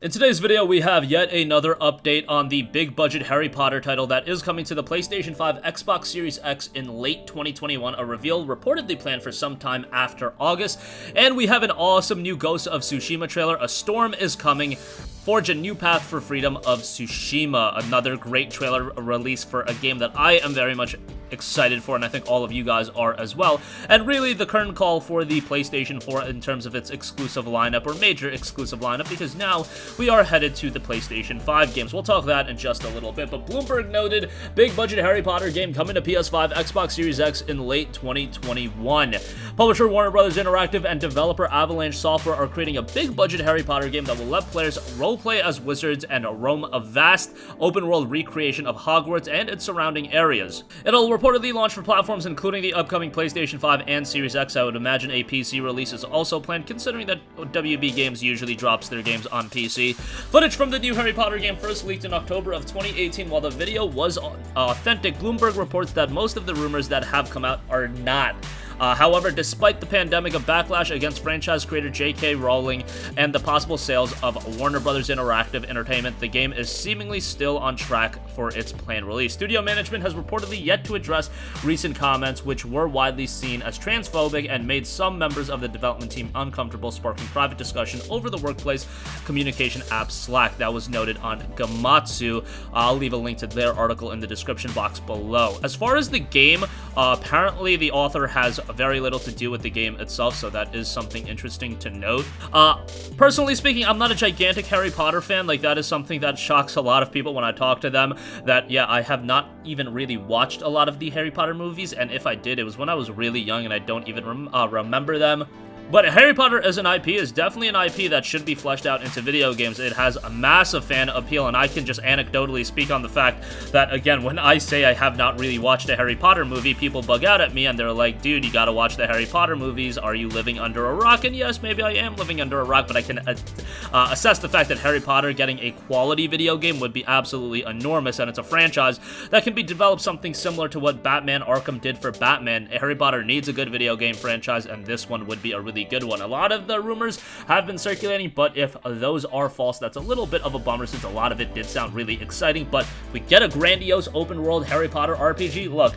In today's video, we have yet another update on the big-budget Harry Potter title that is coming to the PlayStation 5, Xbox Series X in late 2021, a reveal reportedly planned for some time after August, and we have an awesome new Ghost of Tsushima trailer. A storm is coming. Forge a new path for freedom of Tsushima, another great trailer release for a game that I am very much excited for, and I think all of you guys are as well. And really the current call for the PlayStation 4 in terms of its exclusive lineup, or major exclusive lineup, because now we are headed to the PlayStation 5 games. We'll talk that in just a little bit, but Bloomberg noted big budget Harry Potter game coming to PS5, Xbox Series X in late 2021. Publisher Warner Bros. Interactive and developer Avalanche Software are creating a big budget Harry Potter game that will let players roleplay as wizards and roam a vast open-world recreation of Hogwarts and its surrounding areas. It'll reportedly launch for platforms including the upcoming PlayStation 5 and Series X. I would imagine a PC release is also planned, considering that WB Games usually drops their games on PC. Footage from the new Harry Potter game first leaked in October of 2018. While the video was authentic, Bloomberg reports that most of the rumors that have come out are not. However, despite the pandemic, of backlash against franchise creator J.K. Rowling and the possible sales of Warner Bros. Interactive Entertainment, the game is seemingly still on track for its planned release. Studio management has reportedly yet to address recent comments, which were widely seen as transphobic and made some members of the development team uncomfortable, sparking private discussion over the workplace communication app Slack. That was noted on Gamatsu. I'll leave a link to their article in the description box below. As far as the game, apparently the author has very little to do with the game itself, so that is something interesting to note. Personally speaking, I'm not a gigantic Harry Potter fan. Like, that is something that shocks a lot of people when I talk to them, that, yeah, I have not even really watched a lot of the Harry Potter movies, and if I did, it was when I was really young, and I don't even remember them. But Harry Potter as an IP is definitely an IP that should be fleshed out into video games. It has a massive fan appeal, and I can just anecdotally speak on the fact that, again, when I say I have not really watched a Harry Potter movie, people bug out at me, and they're like, dude, you gotta watch the Harry Potter movies. Are you living under a rock? And yes, maybe I am living under a rock, but I can assess the fact that Harry Potter getting a quality video game would be absolutely enormous, and it's a franchise that can be developed something similar to what Batman Arkham did for Batman. Harry Potter needs a good video game franchise, and this one would be a really good one. A lot of the rumors have been circulating, but if those are false, that's a little bit of a bummer, since a lot of it did sound really exciting. But we get a grandiose open world Harry Potter RPG. Look,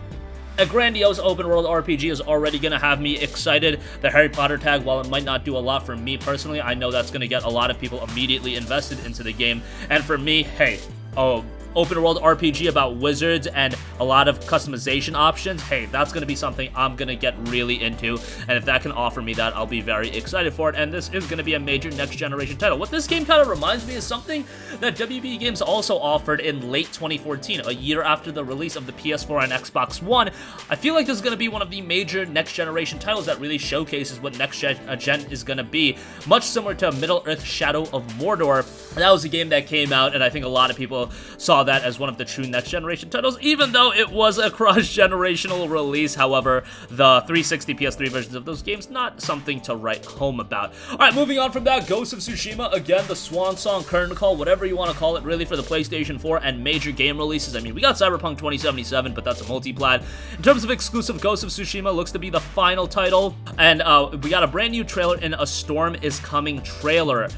a grandiose open world RPG is already going to have me excited. The Harry Potter tag, while it might not do a lot for me personally, I know that's going to get a lot of people immediately invested into the game. And for me, hey, open world RPG about wizards and a lot of customization options, hey, that's going to be something I'm going to get really into, and if that can offer me that, I'll be very excited for it. And this is going to be a major next generation title. What this game kind of reminds me is something that WB Games also offered in late 2014, a year after the release of the PS4 and Xbox One. I feel like this is going to be one of the major next generation titles that really showcases what next gen is going to be, much similar to Middle-earth Shadow of Mordor. That was a game that came out, and I think a lot of people saw that as one of the true next generation titles, even though it was a cross-generational release. However, the 360 PS3 versions of those games, not something to write home about. Alright, moving on from that, Ghost of Tsushima, again, the swan song, curtain call, whatever you want to call it, really, for the PlayStation 4 and major game releases. I mean, we got Cyberpunk 2077, but that's a multi-plat. In terms of exclusive, Ghost of Tsushima looks to be the final title, and we got a brand new trailer in A Storm Is Coming trailer.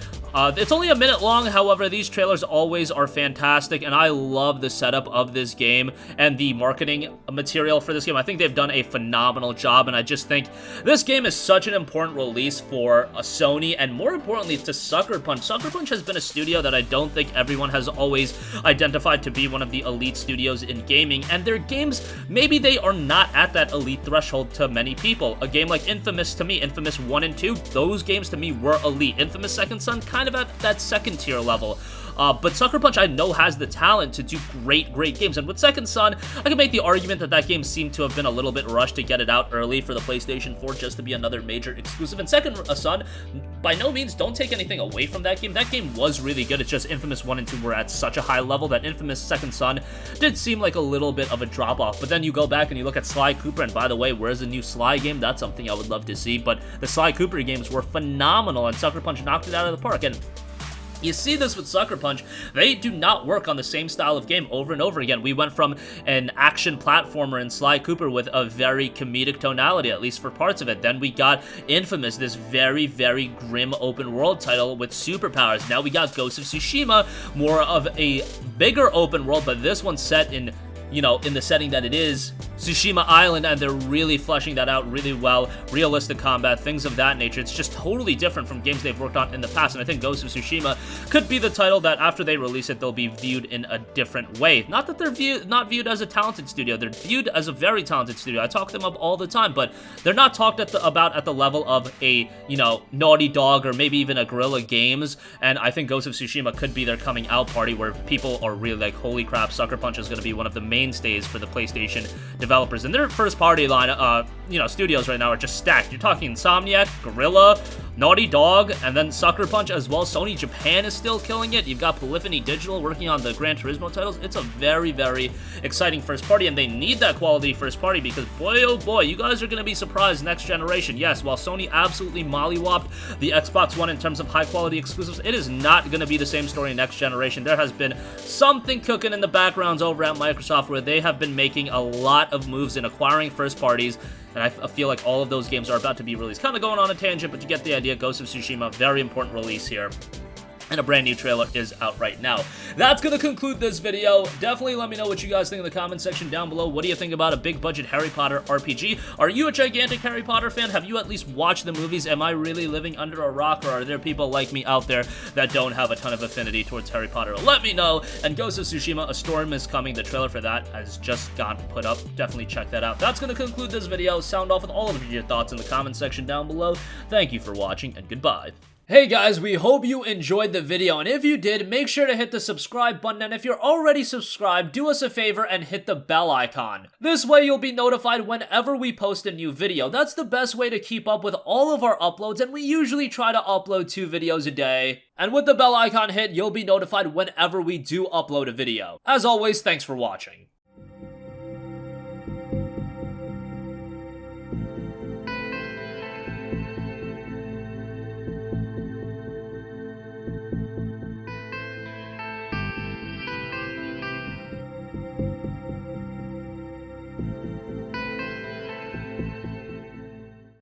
It's only a minute long, however, these trailers always are fantastic, and I love the setup of this game and the marketing material for this game. I think they've done a phenomenal job, and I just think this game is such an important release for Sony, and more importantly, to Sucker Punch. Sucker Punch has been a studio that I don't think everyone has always identified to be one of the elite studios in gaming, and their games, maybe they are not at that elite threshold to many people. A game like Infamous, to me, Infamous 1 and 2, those games to me were elite. Infamous Second Son, kind of at that second tier level. But Sucker Punch, I know, has the talent to do great games. And with Second Son, I can make the argument that that game seemed to have been a little bit rushed to get it out early for the PlayStation 4 just to be another major exclusive. And Second Son, by no means, don't take anything away from that game. That game was really good. It's just Infamous 1 and 2 were at such a high level that Infamous Second Son did seem like a little bit of a drop-off. But then you go back and you look at Sly Cooper, and by the way, where's the new Sly game? That's something I would love to see. But the Sly Cooper games were phenomenal, and Sucker Punch knocked it out of the park. And You see this with Sucker Punch. They do not work on the same style of game over and over again. We went from an action platformer in Sly Cooper with a very comedic tonality, at least for parts of it. Then we got Infamous, this very, very grim open world title with superpowers. Now we got Ghost of Tsushima, more of a bigger open world, but this one's set in, you know, in the setting that it is, Tsushima Island, and they're really fleshing that out really well. Realistic combat, things of that nature. It's just totally different from games they've worked on in the past, and I think Ghost of Tsushima could be the title that after they release it, they'll be viewed in a different way. Not that they're not viewed as a talented studio. They're viewed as a very talented studio. I talk them up all the time, but they're not talked about at the level of a, you know, Naughty Dog or maybe even a Guerrilla Games, and I think Ghost of Tsushima could be their coming out party where people are really like, holy crap, Sucker Punch is going to be one of the mainstays for the PlayStation developers. And their first party line, you know, studios right now are just stacked. You're talking Insomniac, Guerrilla, Naughty Dog, and then Sucker Punch as well. Sony Japan is still killing it. You've got Polyphony Digital working on the Gran Turismo titles. It's a very, very exciting first party, and they need that quality first party because, boy, oh boy, you guys are going to be surprised next generation. Yes, while Sony absolutely mollywopped the Xbox One in terms of high-quality exclusives, it is not going to be the same story next generation. There has been something cooking in the backgrounds over at Microsoft where they have been making a lot of moves in acquiring first parties, and I feel like all of those games are about to be released. Kind of going on a tangent, but you get the idea. Ghost of Tsushima, very important release here. And a brand new trailer is out right now. That's going to conclude this video. Definitely let me know what you guys think in the comment section down below. What do you think about a big budget Harry Potter RPG? Are you a gigantic Harry Potter fan? Have you at least watched the movies? Am I really living under a rock, or are there people like me out there that don't have a ton of affinity towards Harry Potter? Let me know. And Ghost of Tsushima, A Storm is Coming. The trailer for that has just gotten put up. Definitely check that out. That's going to conclude this video. Sound off with all of your thoughts in the comment section down below. Thank you for watching, and goodbye. Hey guys, we hope you enjoyed the video, and if you did, make sure to hit the subscribe button, and if you're already subscribed, do us a favor and hit the bell icon. This way you'll be notified whenever we post a new video. That's the best way to keep up with all of our uploads, and we usually try to upload 2 videos a day. And with the bell icon hit, you'll be notified whenever we do upload a video. As always, thanks for watching.